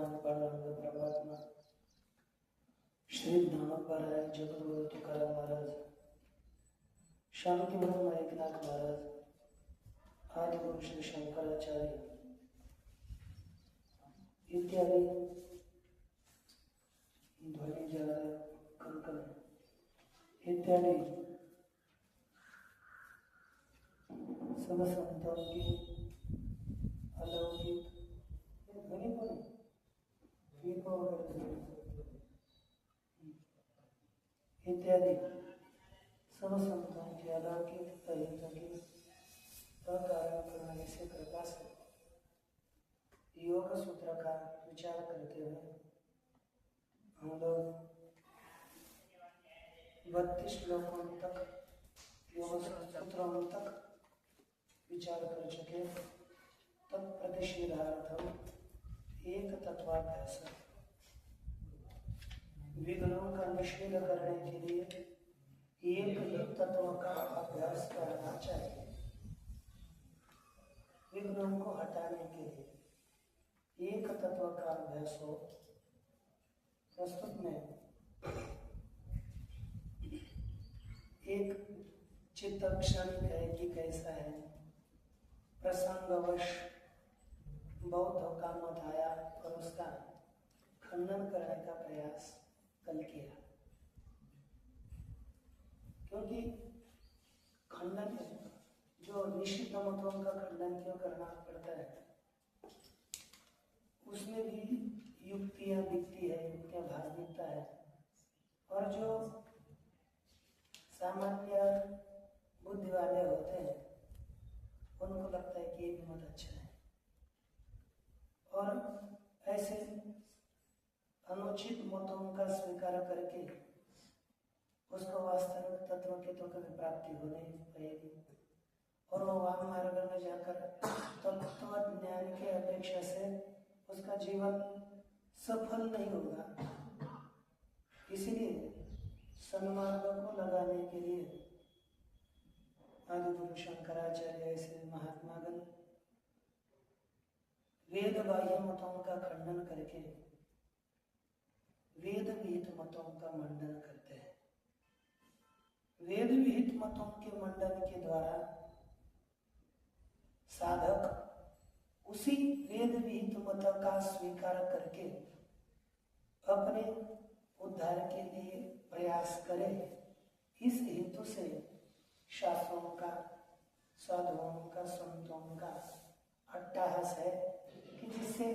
भगवान पांडुरंग परमात्मा श्री ज्ञानोपराय जगद्गुरु तुकाराम महाराज, शांति ब्रह्म एकनाथ महाराज, आदि गुरु श्री शंकराचार्य इत्यादि ध्वनि जा कंकण इत्यादि सब संतों की अलौकिक ध्वनि को इत्यादि सब संतों की अलौकिक अकारण प्रणाली से कृपा से योग सूत्र का विचार करते हुए हम लोग 32 श्लोकों तक योग सूत्रों तक विचार कर चुके। तत्प्रतिषेधार्थम एक तत्वाभ्यास, विघ्नों का निषेध करने के लिए एक ही तत्व का अभ्यास करना चाहिए। विघ्नों को हटाने के लिए एक तत्व का अभ्यास हो। प्रस्तुत में एक चित्त क्षणिक है कि कैसा है, प्रसंगवश बौद्ध का मत आया और उसका खंडन करने का प्रयास कल किया, क्योंकि खंडन जो निश्चित मतों का खंडन क्यों करना पड़ता है, उसमें भी युक्तियां दिखती है, युक्तियां भाग दिखता है। और जो सामान्य बुद्धि वाले होते हैं उनको लगता है कि ये भी मत अच्छा है, और ऐसे अनुचित मतों का स्वीकार करके उसको वास्तविक तत्व के तो कभी प्राप्ति हो नहीं पाएगी, और वो वाम मार्ग में जाकर तत्व ज्ञान की अपेक्षा से उसका जीवन सफल नहीं होगा। इसलिए सन्मार्ग को लगाने के लिए आदि गुरु शंकराचार्य ऐसे महात्मागण वेद बाह्य मतों का खंडन करके वेद विहित मतों का मंडन करते हैं। वेद विहित मतों के मंडन के द्वारा साधक उसी वेद विहित मत का स्वीकार करके अपने उद्धार के लिए प्रयास करे। इस हेतु से शास्त्रों का, साधुओं का, संतों का अट्टहास है कि जिससे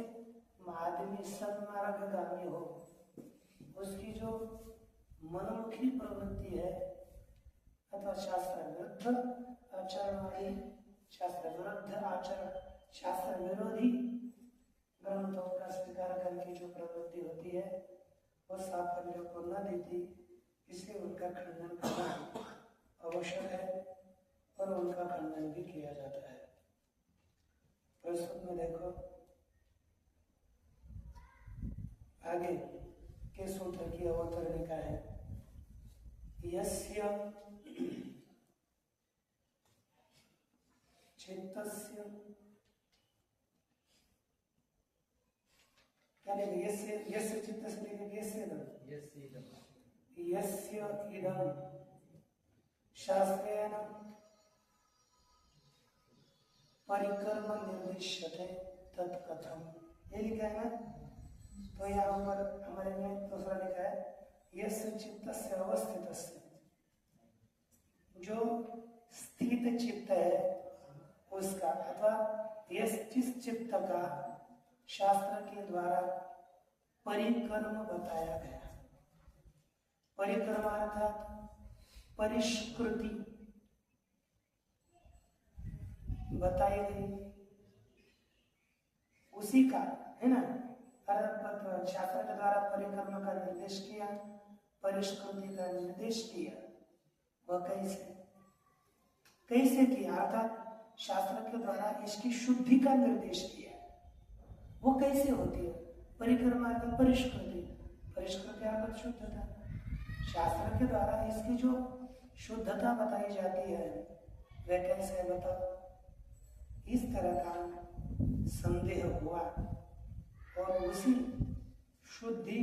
आदमी सन्मार्गगामी हो, उसकी जो मनमुखी प्रवृत्ति है अथवा शास्त्र विरुद्ध आचरण वाली, शास्त्र विरुद्ध आचरण, शास्त्र विरोधी ग्रंथों का स्वीकार करके जो प्रवृत्ति होती है वो साफल्य को न देती, इसलिए उनका खंडन करना आवश्यक है और उनका खंडन भी किया जाता है। प्रस्तुत में देखो आगे के सूत्र की अवतरणिका है। यस्य चित्तस्य, क्या लिखेंगे? यस्य चित्तस्य लिखेंगे, यस्य इदं शास्त्रेण परिकर्म निर्दिश्यते तत्कथम, ये लिखा है ना। तो यहाँ पर हमारे में दूसरा लिखा है यस्य चित्तस्य अवस्थितस्य, जो स्थित चित्त है उसका, अथवा जिस चित्त का शास्त्र के द्वारा परिकर्म बताया गया। परिकर्म अर्थात परिष्कृति बताई गई, उसी का है ना। शास्त्र के द्वारा परिकर्म का निर्देश किया, परिष्कृति का निर्देश किया। वह कैसे किया? अर्थात शास्त्र के द्वारा इसकी शुद्धि का निर्देश किया। वो कैसे होती है? परिक्रमा अर्थात परिष्कृति, परिष्कृति अर्थात शुद्धता। शास्त्र के द्वारा इसकी जो शुद्धता बताई जाती है वह कैसे बताओ? इस तरह का संदेह हुआ और उसी शुद्धि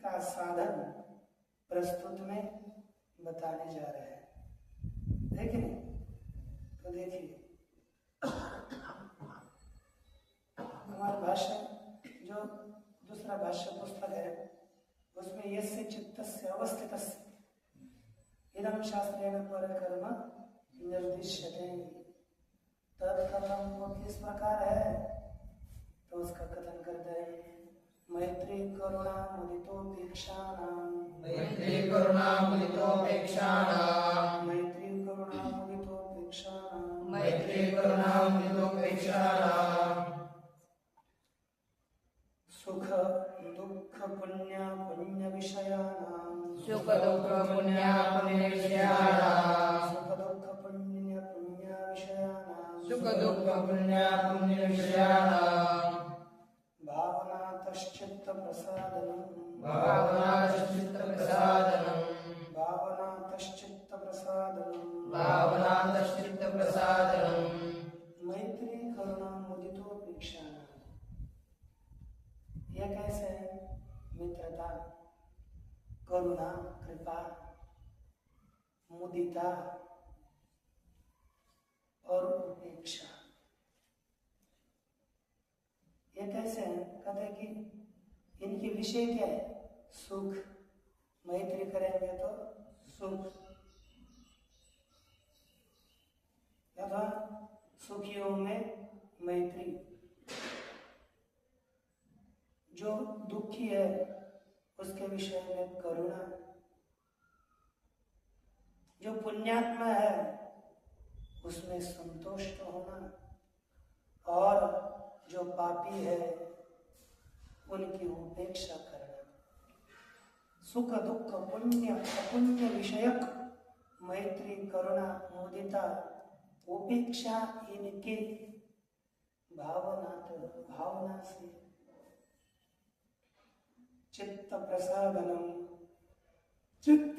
का साधन प्रस्तुत में बताने जा रहे हैं, है कि नहीं? तो देखिए हमारा भाष्य जो दूसरा भाष्य पुस्तक है उसमें यस्य चित्तस्य अवस्थितस्य इदं शास्त्रेण परकर्म निर्दिश्यते, तत्कथम वो किस प्रकार है तो उसका कथन करते हैं। मैत्री करुणा मुदितोपेक्षानां, मैत्री करुणा मुदितोपेक्षानां, मैत्री करुणा मुदितोपेक्षानां, मैत्री करुणा मुदितोपेक्षानां, सुख दुख पुण्य पुण्य विषयानां, सुख दुःख पुण्य पुण्य विषयाणां, सुख दुख पुण्य पुण्य विषयानां, सुख दुःख पुण्य पुण्य विषयाणां, भावनातश्चित्त प्रसादनं, भावनातश्चित्त प्रसादनं, भावनातश्चित्त प्रसादनं, भावनातश्चित्त प्रसादनं, मैत्री करुणा मुदितोपेक्षानां। यह कैसे है? मित्रता, करुणा, कृपा, मुदिता और उपेक्षा, यह कैसे है? कहते हैं कि इनके विषय क्या है? सुख, मैत्री करेंगे तो सुख, अथवा सुखियों में मैत्री, जो दुखी है उसके विषय में करुणा, जो पुण्यात्मा है उसमें संतुष्ट होना, और जो पापी है उनकी उपेक्षा करना। सुख दुख पुण्य अपुण्य विषयक मैत्री करुणा मुदिता उपेक्षा इनके भावना से चित्त प्रसादनम, चित्त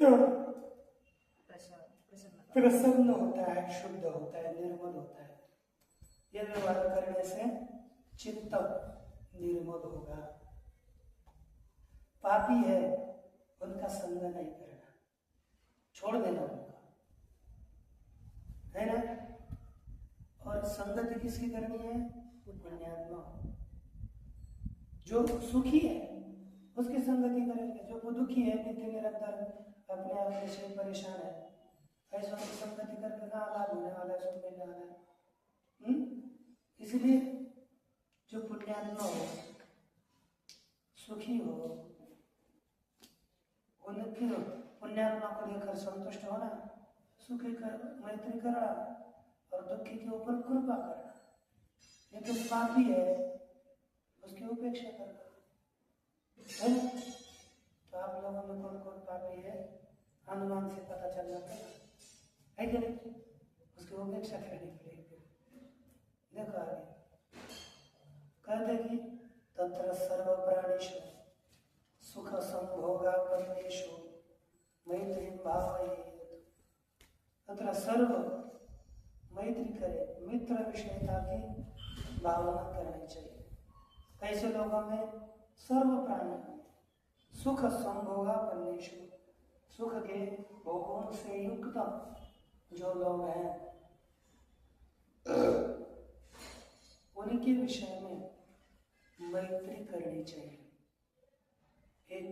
प्रसन्न होता है, शुद्ध होता है, निर्मल होता है। यह व्यवहार करने से चित्त निर्मल होगा। पापी है उनका संग नहीं करना, छोड़ देना उनका, है ना? और संगति किसकी करनी है? पुण्यात्मा। जो सुखी है उसकी संगति करेंगे, जो दुखी है, नित्य निरंतर अपने आप से परेशान है, ऐसा की संगति करके कहाँ लाभ होने वाला है, सुख मिलने वाला है? इसलिए जो पुण्यात्मा हो, सुखी हो, उनके पुण्यात्मा को लेकर संतुष्ट होना, सुखी कर मैत्री करना और दुखी के ऊपर कृपा करना। लेकिन पापी है उसकी उपेक्षा करना, है ना? तो आप लोगों में कौन कौन पापी है अनुमान से पता चल जाता है कि नहीं? उसकी उपेक्षा करनी पड़ेगी। देखो आगे कहते कि तत्र सर्व प्राणिषु सुख संभोगापन्नेषु मैत्री भावयेत्। तत्र सर्व मैत्री करे, मित्र विषयता की भावना करनी चाहिए। कैसे लोगों में? सर्व प्राणी सुख संभोगापन्नेषु, सुख के भोगों से युक्त जो लोग हैं उनके विषय में मैत्री करनी चाहिए। एक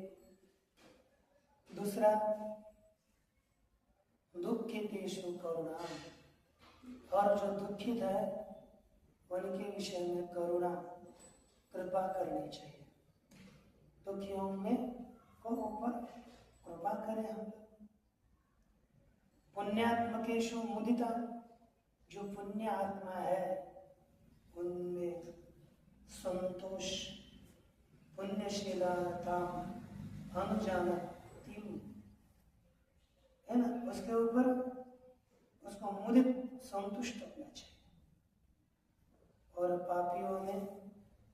दूसरा दुखितेषु करुणा, और जो दुखित है उनके विषय में करुणा कृपा करनी चाहिए। दुखियों में को ऊपर कृपा करें हम। पुण्यात्मकेषु मुदिता, जो पुण्य आत्मा है उनमें संतोष, पुण्यशीलता अनुजानती, है ना? उसके ऊपर उसको मुदित संतुष्ट होना चाहिए। और पापियों में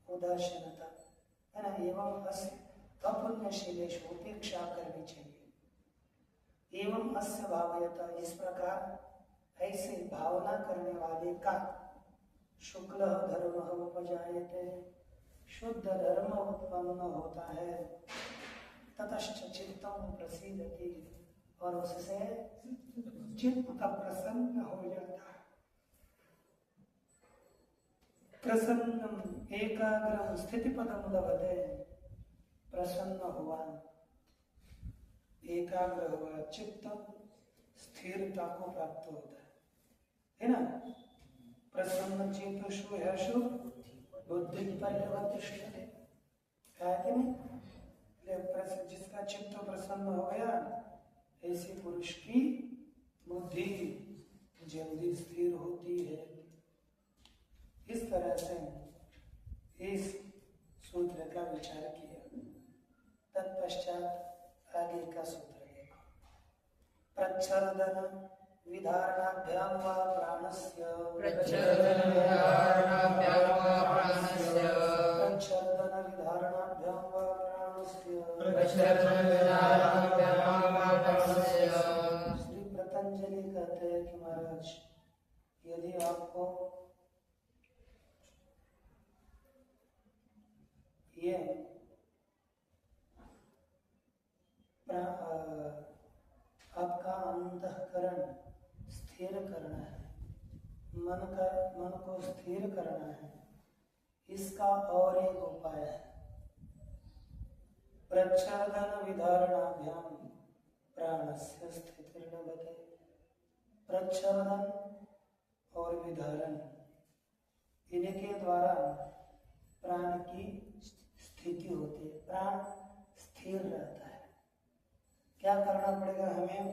उदासीनता, है ना? एवं अपुण्यशीलेषु उपेक्षा करनी चाहिए। एवं अस्य भावयता, इस प्रकार ऐसे भावना करने वाले का शुक्ल धर्म उपजायते, शुद्ध धर्म उत्पन्न होता है। ततश्च चित्तम प्रसीदति, और उससे चित्त प्रसन्न हो जाता है। प्रसन्नम एकाग्रम स्थिति पदम लभते, प्रसन्न हुआ, एकाग्र हुआ, चित्त स्थिरता को प्राप्त होता है ना। प्रसन्न चेतुषु हर्षु बुद्धि पर्यवतिष्ठते, है कि नहीं? जिसका चित्त प्रसन्न हो गया, ऐसे पुरुष की बुद्धि जल्दी स्थिर होती है। इस तरह से इस सूत्र का विचार किया। तत्पश्चात आगे का सूत्र देखो। प्रच्छर्दन विधारणाभ्याम वा प्राणस्य, प्रच्छर्दन विधारणाभ्याम वा प्राणस्य, प्रच्छर्दन विधारणाभ्याम वा प्राणस्य, प्रच्छर्दन विधारणाभ्याम वा प्राणस्य। श्री पतंजलि कहते हैं कि महाराज, यदि आपको ये आपका अंतःकरण स्थिर करना है, मन को स्थिर करना है, इसका और एक उपाय है। प्रच्छर्दन विधारणाभ्याम प्राणस्य स्थितिर्लभते। प्रच्छर्दन और विधारण, इनके द्वारा प्राण की स्थिति होती है, प्राण स्थिर रहता है। क्या करना पड़ेगा हमें?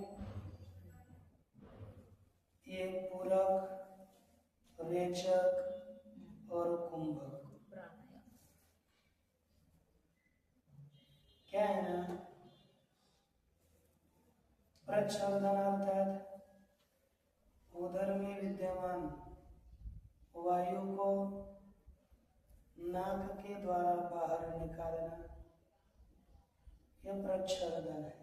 ये पूरक, रेचक और कुंभक क्या है ना? प्रच्छर्दन अर्थात उदर में विद्यमान वायु को नाक के द्वारा बाहर निकालना, यह प्रच्छर्दन है।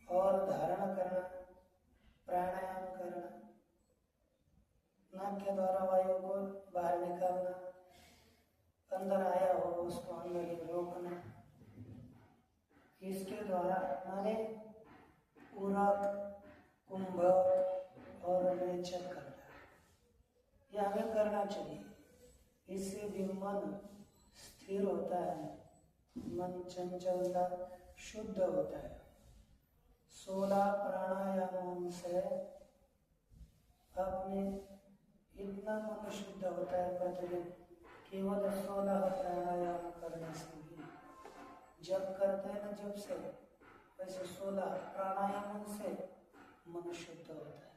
और धारण करना, प्राणायाम करना, नाक के द्वारा वायु को बाहर निकालना, अंदर आया हो उसको अंदर ही रोकना, इसके द्वारा माने पूरक, कुंभक और रेचक करना, यह हमें करना चाहिए। इससे भी मन स्थिर होता है, मन चंचलता शुद्ध होता है। 16 प्राणायामों से अपने इतना मन शुद्ध होता है प्रतिदिन, केवल 16 प्राणायाम करने से भी, जब करते हैं ना जब से, वैसे 16 प्राणायामों से मन शुद्ध होता है।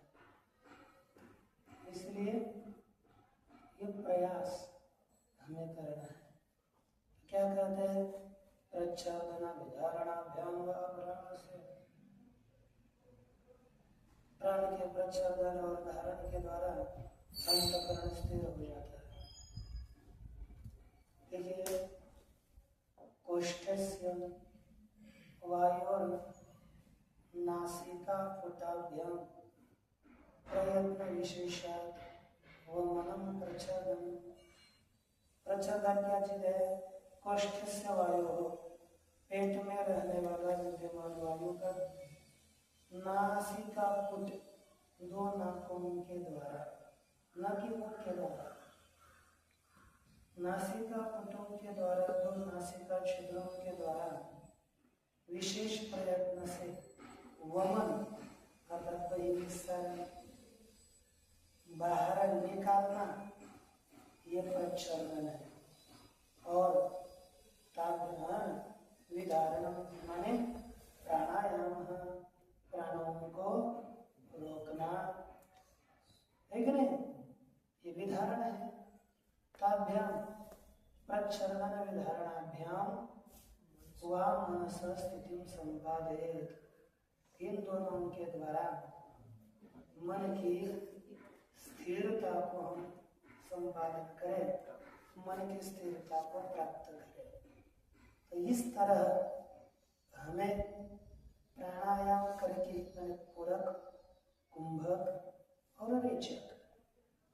इसलिए ये प्रयास हमें करना है। क्या कहते हैं? प्रच्छर्दन विधारणाभ्याम वा प्राणस्य, प्राण के प्रच्छर्दन और धारण के द्वारा अंतःकरण स्थिर हो जाता है। देखिए, कोष्ठस्य वायोर नासिका पुटाभ्याम प्रयत्न विशेषात् वमनम प्रच्छर्दन। प्रच्छर्दन क्या चीज है? कोष्ठस्य वायु हो, पेट में रहने वाला विद्यमान वायु का नासिका पुट, 2 नाकों के द्वारा, न कि मुख के द्वारा, नासिका पुटों के द्वारा, 2 नासिका छिद्रों के द्वारा विशेष प्रयत्न से वमन अर्थात बहिर्निस्सा बाहर निकालना, ये प्रच्छर्दन है। और विधारण माने प्राणायाम, प्राणों को रोकना, है कि नहीं? ये विधारण है। ताभ्याम प्रच्छर्दन विधारणाभ्याम वा मनस स्थितिं संपादयेत्। इन दोनों के द्वारा मन की स्थिरता को हम संपादन करें, मन की स्थिरता को प्राप्त करें। तो इस तरह हमें प्राणायाम करके पूरक, कुंभक और रेचक,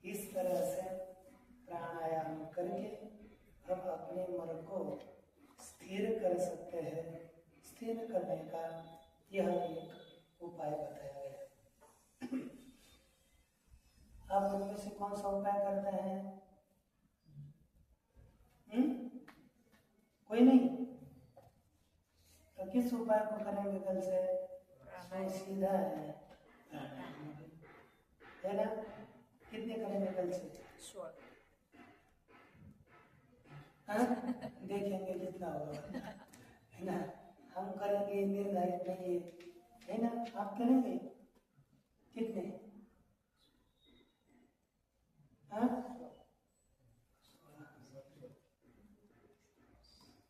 इस तरह से प्राणायाम करके हम अपने मन को स्थिर कर सकते हैं। स्थिर करने का यह एक उपाय बताया गया। आप उनमें से कौन सा उपाय करते हैं? कोई नहीं? तो किस उपाय को करेंगे कल से? सीधा है ना? कितने करेंगे कल से? देखेंगे कितना होगा, है ना? हम करेंगे निर्धारित नहीं है ना? आप करेंगे कितने?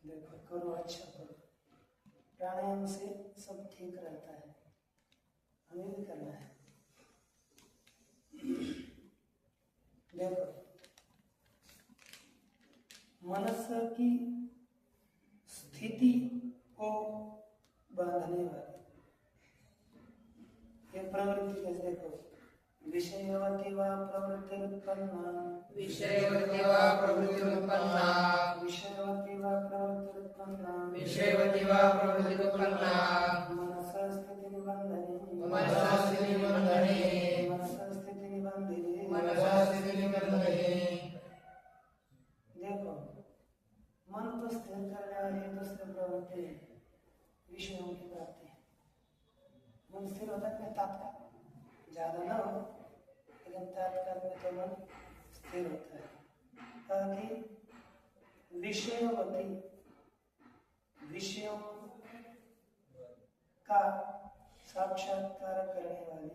देखो करो, अच्छा करो। प्राणायाम से सब ठीक रहता है, हमें भी करना है। देखो, मनस्य की स्थिति को बांधने वाले ये प्रवृत्ति कैसे? देखो, विषयवती वा प्रवृत्तिरुत्पन्ना, विषयवती वा प्रवृत्तिरुत्पन्ना, विषयवती वा प्रवृत्तिरुत्पन्ना, विषयवती वा प्रवृत्तिरुत्पन्ना, मनसः स्थिति निबन्धने, मनसः स्थिति निबन्धने, मनसः स्थिति निबन्धने, मनसः स्थिति निबन्धने। देखो, मन को स्थिर करने वाली दूसरी प्रवृत्ति विषयों की प्राप्ति है। मन स्थिर होता है तात्काल, ज्यादा ना हो लेकिन तात्काल में तो मन स्थिर होता है। ताकि विषयवती, विषयों का साक्षात्कार करने वाली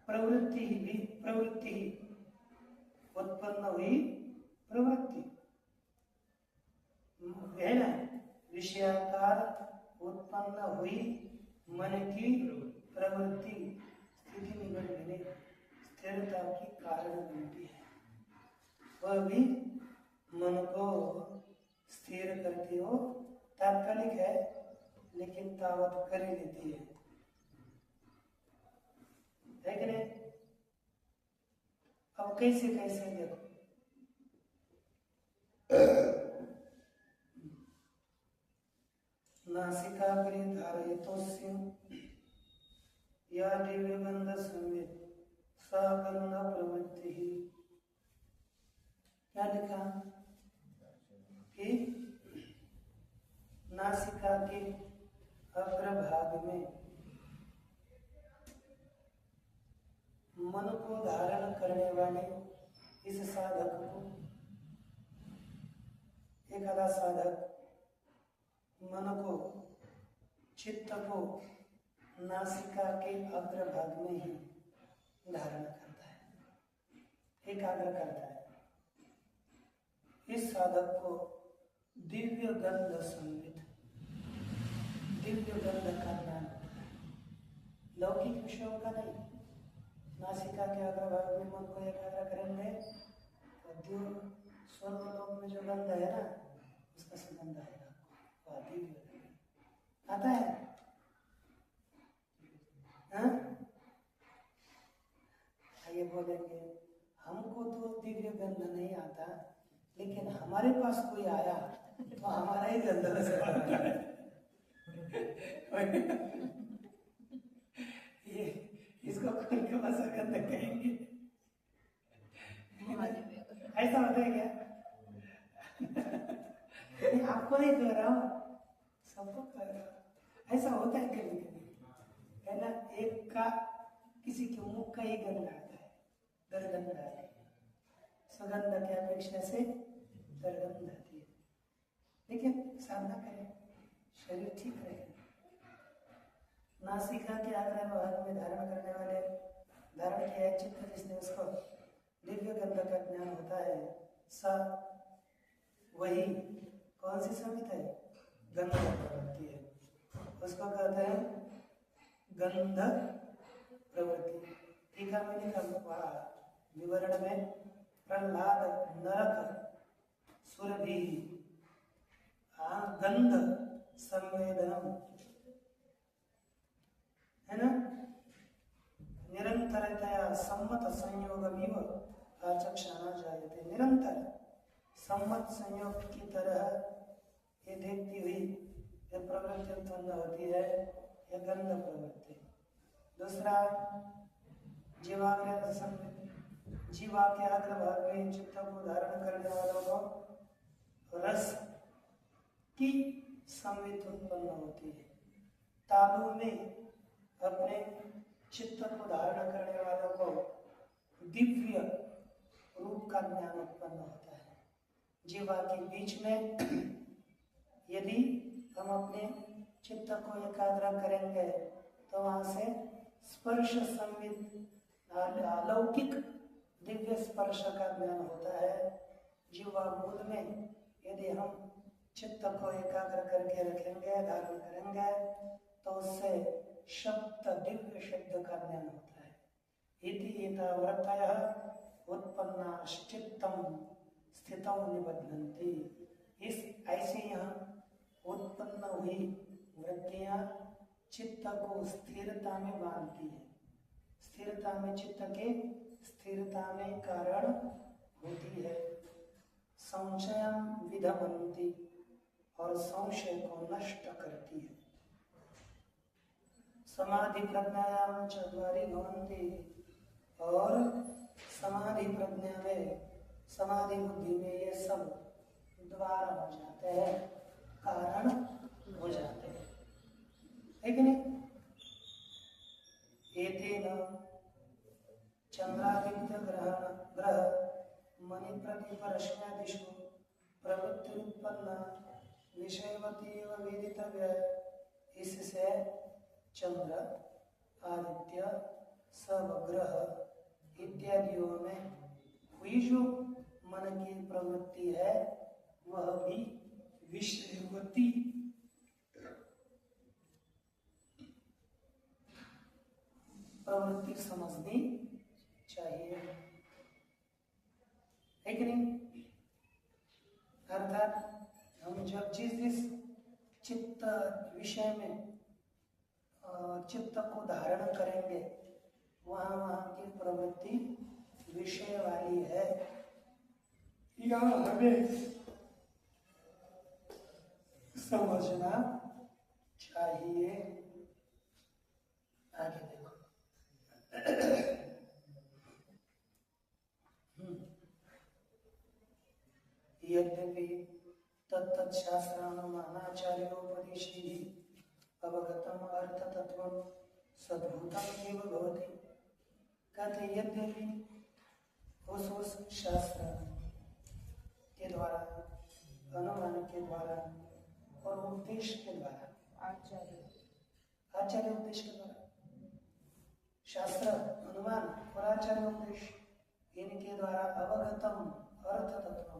प्रवृत्ति ही उत्पन्न हुई प्रवृत्ति है ना? विषयाकार उत्पन्न हुई मन की प्रवृत्ति स्थिति निबंधने, स्थिरता की कारण बनती है। वह भी मन को स्थिर करती हो, तात्कालिक है लेकिन तावत कर ही लेती है कि नहीं? अब कैसे कैसे देखो, नासिकाग्रे धारयतोस्य या दिव्यगंध संवित सा गंध प्रवृत्ति ही। क्या लिखा कि नासिका के अग्रभाग में मन को धारण करने वाले इस साधक को, एक आधा साधक मन को, चित्त को नासिका के अग्रभाग में ही धारण करता है, एकाग्र करता है। इस साधक को दिव्य गंध संवित, दिव्य गंध का ज्ञान, लौकिक विषयों का नहीं। नासिका के अग्रभाग में मन को एकाग्र करेंगे तो स्वर्गलोक में जो गंध है ना, उसका सुगंध आएगा, दिव्य आता है। आइए बोलेंगे, हमको तो दिव्य गंध नहीं आता, लेकिन हमारे पास कोई आया तो हमारा ही गंध से आता है। ये इसको कौन सा गंध कहेंगे? ऐसा होता है क्या? आपको नहीं कह रहा हूँ, सबको कह रहा हूँ। ऐसा होता है कभी कभी, है ना? एक का किसी के मुख का ही गंध आता है, दुर्गंध आती है। सुगंध की अपेक्षा से दुर्गंध आती है। लेकिन साधना करें, शरीर ठीक रहेगा। नासिका के अग्र भाग में धारण करने वाले, धारण किया है चित्त जिसने, उसको दिव्य गंध का ज्ञान होता है। सा वही कौन सी संवित है? गंध प्रवृत्ति है, उसको कहते हैं गंध प्रवृत्ति। टीका में लिखा विवरण में, प्रहलाद नरक सुरभि गंध संवेदनम, है ना? निरंतरतया सम्मत संयोगमिव आचक्षाना जायते। निरंतर सम्मत संयोग की तरह ये देखती हुई ये प्रवृत्ति उत्पन्न होती है, यह गंध प्रवृत्ति। दूसरा जीवाग्र संवेद, जीवा के अग्रभाग में चित्त को धारण करने वालों को रस की संवेद उत्पन्न होती है। तालु में अपने चित्त को धारण करने वालों को दिव्य रूप का ज्ञान उत्पन्न होता है। जीवा के बीच में यदि हम अपने चित्त को एकाग्र करेंगे तो वहां से स्पर्श संविद अलौकिक दिव्य स्पर्श का ज्ञान होता है। जीवा मूल में यदि हम चित्त को एकाग्र करके रखेंगे, धारण करेंगे, तो उससे शब्द दिव्य शब्द का ज्ञान होता है। इति एतावृत्तयः उत्पन्नाश्चित्तं स्थितौ निबध्नन्ति। इस ऐसे यहाँ उत्पन्न हुई वृत्तियां चित्त को स्थिरता में बांधती है। स्थिरता में चित्त के स्थिरता में कारण होती है। संशयं विदमन्ति, और संशय को नष्ट करती है। समाधि प्रज्ञायाम चत्वारि भवन्ति, और समाधि प्रज्ञा में, समाधि बुद्धि में ये सब द्वार हो जाते हैं, कारण हो जाते हैं, है कि नहीं? एतेन चंद्रादित्य ग्रह मणि प्रदीप रश्म्यादिषु प्रवृत्ति उत्पन्न विषयवती एवं वेदितव्य। इससे चंद्र, आदित्य, सब ग्रह इत्यादियों में हुई जो मन की प्रवृत्ति है वह भी विषयवती प्रवृत्ति समझनी चाहिए, है कि नहीं? अर्थात हम जब जिस चित्त विषय में चित्त को धारण करेंगे वहाँ वहाँ की प्रवृत्ति विषय वाली है, यह हमें समझना चाहिए। आगे देखो, यद्यपि तत्तच्छास्त्रानुमानाचार्योपदेशैः अवगतम् अर्थतत्त्वं सद्भूतम् एव भवति। कहते यद्यपि उस शास्त्र के द्वारा, अनुमान के द्वारा और उपदेश के द्वारा, आचार्य उपदेश के द्वारा, शास्त्र, अनुमान और आचार्य उपदेश इनके द्वारा अवगतम अर्थ तत्व,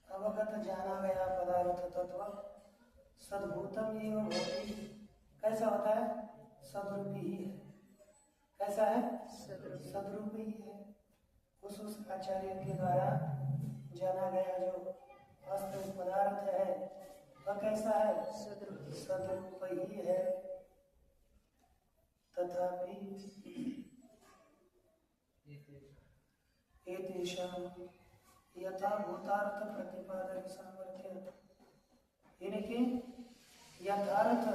अवगत जाना गया पदार्थ तत्व सद्भूतम एवं भवति। कैसा होता है? सद्रूपी ही है। कैसा है? सद्रूपी ही है। उस आचार्य के द्वारा जाना गया जो वास्तविक पदार्थ है वह कैसा है? सद्रूप ही है। तथापि एतेषां यथाभूतार्थ प्रतिपादन सामर्थ्य, इनके यथार्थ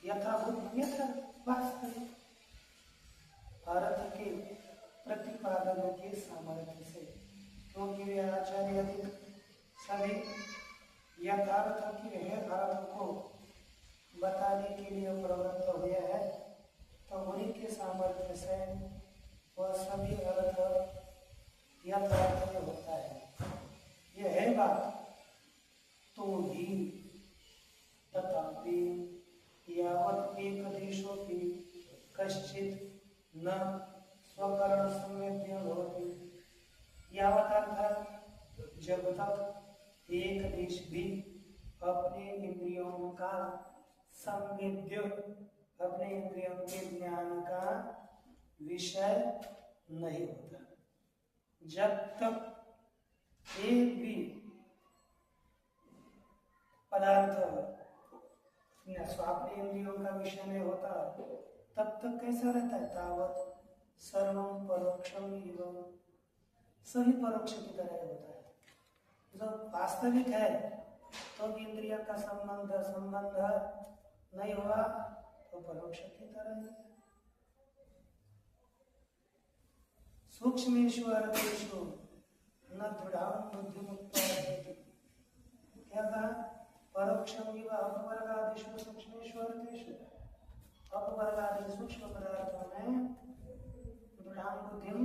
यथाभूत वास्तविक अर्थ के प्रतिपादन के सामर्थ्य से, क्योंकि वे आचार्य सभी यथार्थ के अर्थ को बताने के लिए प्रवृत्त हुए हैं, तो उन्हीं के सामर्थ्य से वह सभी अर्थ यथार्थ में होता है। यह है बात। तो भी तथापि यावत् एकदेशोऽपि कश्चित् न स्वकरण संवेद्य भवति, यावत् अर्थात जब तक एक देश भी अपने इंद्रियों का संवेद्य, अपने इंद्रियों के ज्ञान का विषय नहीं होता, जब तक एक भी पदार्थ अपने इंद्रियों का विषय नहीं होता तब तक कैसा रहता है? तावत सर्वं परोक्षम एवं, सभी परोक्ष की तरह होता है। जो वास्तविक है तो भी इंद्रिय का संबंध नहीं हुआ तो परोक्ष की तरह ही है। सूक्ष्मेषु अर्थेषु न दृढ़ां बुद्धिमुत्पादयति। क्या कहा? परोक्षम इव अपवर्गादिषु सूक्ष्मेषु अर्थेषु। अपवर्गादि सूक्ष्म पदार्थों में दृढ़ां बुद्धिम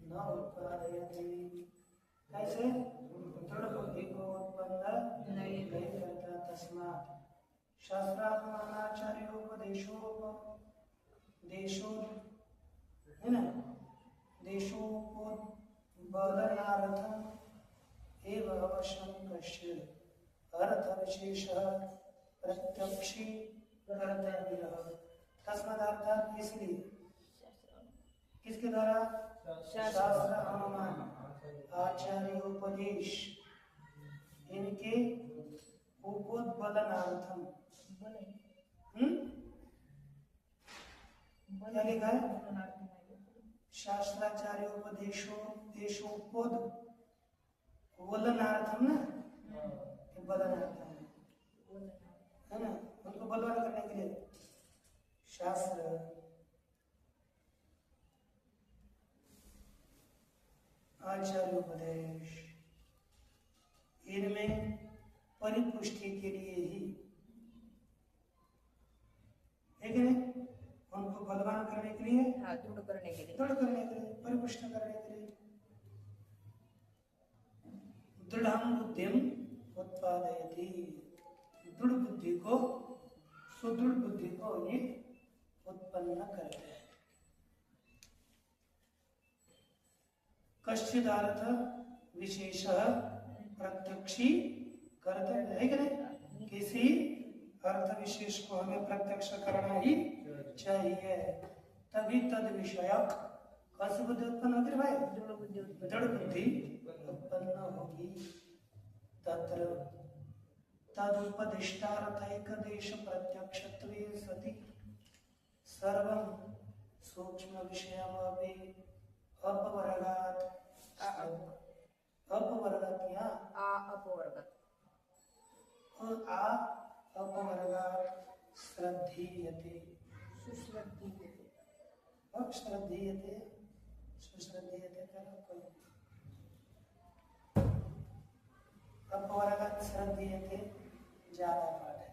न उत्पादयति। कैसे? दृढ़ बुद्धि को उत्पन्न नहीं करता। तस्मात् शास्त्रात्मनाचार्योपदेशो है ना, देशोपबोधनार्थम एव अवश्यं कश्चित् अर्थविशेषः प्रत्यक्षी कर्तव्यः। तस्मात् अर्थात इसलिए किसके द्वारा? शास्त्र अनुमान आचार्य उपदेश इनके उपोद्बोधनार्थम क्या लिखा है? शास्त्राचार्य उपदेशोपोद बोधनार्थम ना, बोधनार्थम है ना, उनको बोधन करने के लिए शास्त्र आचार्य उपदेश इनमें परिपुष्टि के लिए ही उनको बलवान करने के लिए, दृढ़ करने के लिए, परिपुष्ट करने के लिए दृढ़ं बुद्धिम उत्पादयति। दृढ़ बुद्धि को, सुदृढ़ बुद्धि को ये उत्पन्न करते हैं। कश्चिदार्थ विशेष प्रत्यक्षी करते हैं कि नहीं? किसी अर्थ विशेष को हमें प्रत्यक्ष करना ही चाहिए, तभी तद विषयक कौन सी बुद्धि उत्पन्न होगी भाई? दृढ़ बुद्धि उत्पन्न होगी। तत्र तदुपदिष्टार्थैक देश प्रत्यक्षत्वे सति सर्वं सूक्ष्म विषयमपि अपवर्गात् श्रद्धीयते अपवर्गात् श्रद्धीयते ज्यादा पाठ है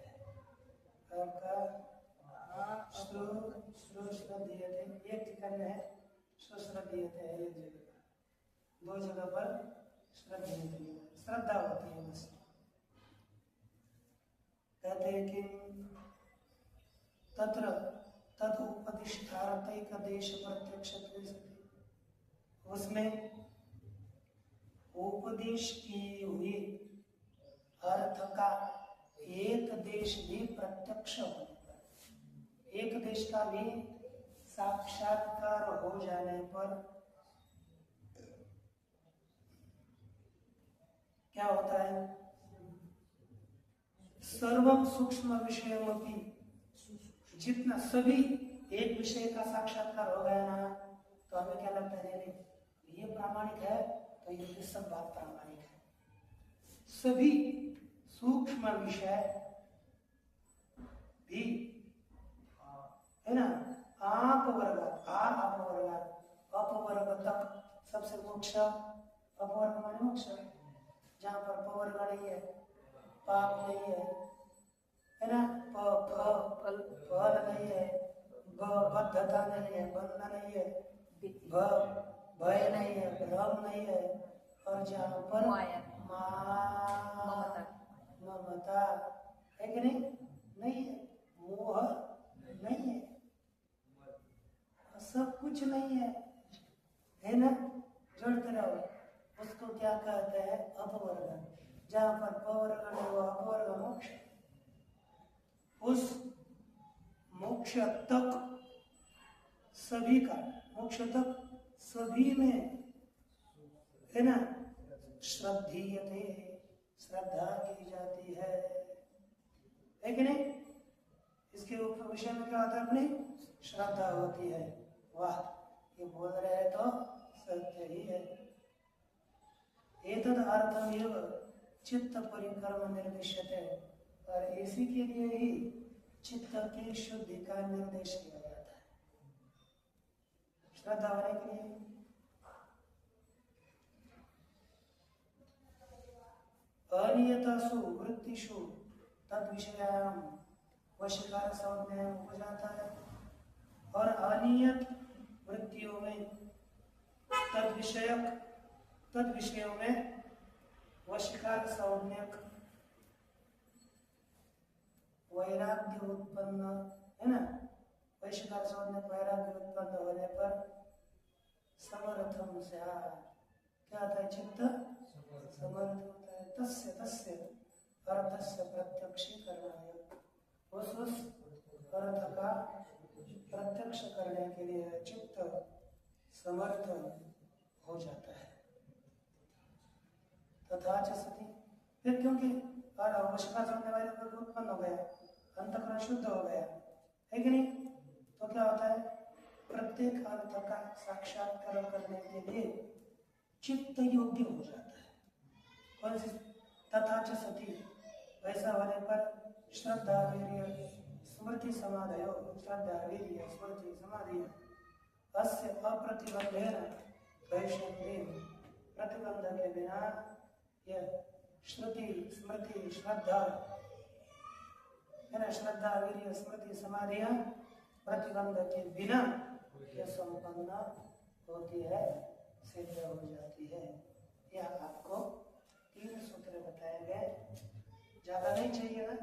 आपका। श्रद्धीयते एक ठिकाने है, श्रद्धीयते है एक जगह, दो जगह पर श्रद्धा होती है बस। कहते हैं कि तत्र तद उपदिष्टार्थैक देश प्रत्यक्षत्वे सति, उसमें उपदेश की हुई अर्थ का एक देश भी प्रत्यक्ष होने पर, एक देश का भी साक्षात्कार हो जाने पर क्या होता है? सर्वम सूक्ष्म विषयमपि, जितना सभी एक विषय का साक्षात्कार हो गया ना, तो हमें क्या लगता है? नहीं, ये प्रामाणिक है तो ये सब बात प्रामाणिक है। सभी सूक्ष्म विषय भी है ना, अपवर्ग तक, सबसे मोक्ष, अपवर्ग माने मोक्ष, जहाँ पर पवर्ग नहीं है, पाप नहीं है ना, फल नहीं है, बद्धता नहीं है, बंधन नहीं है, भय नहीं है, भ्रम नहीं है, और जहाँ पर ममता है कि नहीं है, मोह नहीं है, सब कुछ नहीं है ना, जोड़ते रहो। उसको क्या कहते हैं? अपवर्ग। जहाँ पर पवर्ग नहीं हो, अपवर्ग मोक्ष। उस मोक्ष तक सभी का, मोक्ष तक सभी में है ना, श्रद्धीयते, श्रद्धा की जाती है कि नहीं? इसके ऊपर विषय में क्या होता है? अपनी श्रद्धा होती है। वाह, ये बोल रहे हैं तो सत्य ही है। एतद अर्थमेव चित्त परिक्रम निर्दिश्यते, और इसी के लिए ही चित्त की शुद्धि का निर्देश किया जाता है। श्रद्धा होने के लिए अनियतासु वृत्तिषु तद विषयाम वशीकार संज्ञा हो जाता है, और अनियत वृत्तियों में तद विषयों में वशीकार संज्ञक वैराग्य उत्पन्न है ना। वैशिकार संज्ञक वैराग्य उत्पन्न होने पर समर्थम से क्या आता है, चित्त समर्थ होता है। तस्य तस्य अर्थस्य प्रत्यक्षीकरणाय, उस अर्थ का प्रत्यक्ष करने के लिए चित्त समर्थ हो जाता है। तथा च सति, फिर क्योंकि वशीकार संज्ञा वैराग्य उत्पन्न हो गया, अंतःकरण शुद्ध हो गया है कि नहीं, तो क्या होता है, प्रत्येक अर्थ का साक्षात्कार करने के लिए चित्त योग्य हो जाता है। कौन सी? तथा च सति, वैसा होने पर श्रद्धा वीर्य स्मृति समाधयो, श्रद्धा वीर्य स्मृति समाधि अस्य अप्रतिबंधेन वैषम्येन, प्रतिबंध के बिना यह श्रुति स्मृति श्रद्धा है ना, श्रद्धा वीर्य स्मृति समाधियां प्रतिबंध के बिना यह संपन्न होती है, सिद्ध हो जाती है। यह आपको 3 सूत्र बताए गए, ज्यादा नहीं चाहिए ना।